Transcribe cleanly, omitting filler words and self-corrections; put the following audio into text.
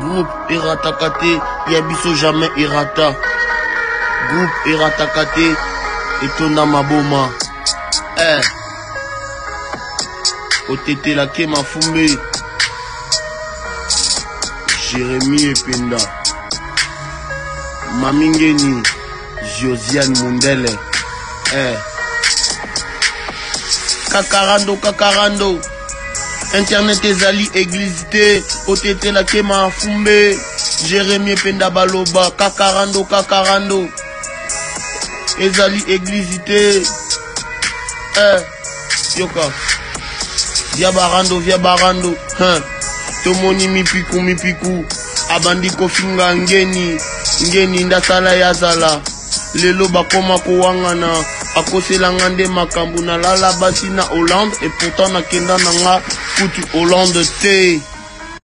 Groupe Eratakate, Yabiso jamais Erata. Groupe Eratakate, Etona Maboma. Otete la Kema Fumé. Jérémy Ependa. Mamingeni. Josiane Mundele. Kakarando. Internet ezali église Otete la Kema Fumé. Jérémy Ependa Baloba. Kakarando. Ezali église Yoka. Via barando. Tomoni mipiku. Abandi kofinga ngeni ndasala yazala. Lelo bakoma kowangana. Akosela ngande makambu na lala basi na Hollande. Et pourtant na kenda nanga kutu Hollande te.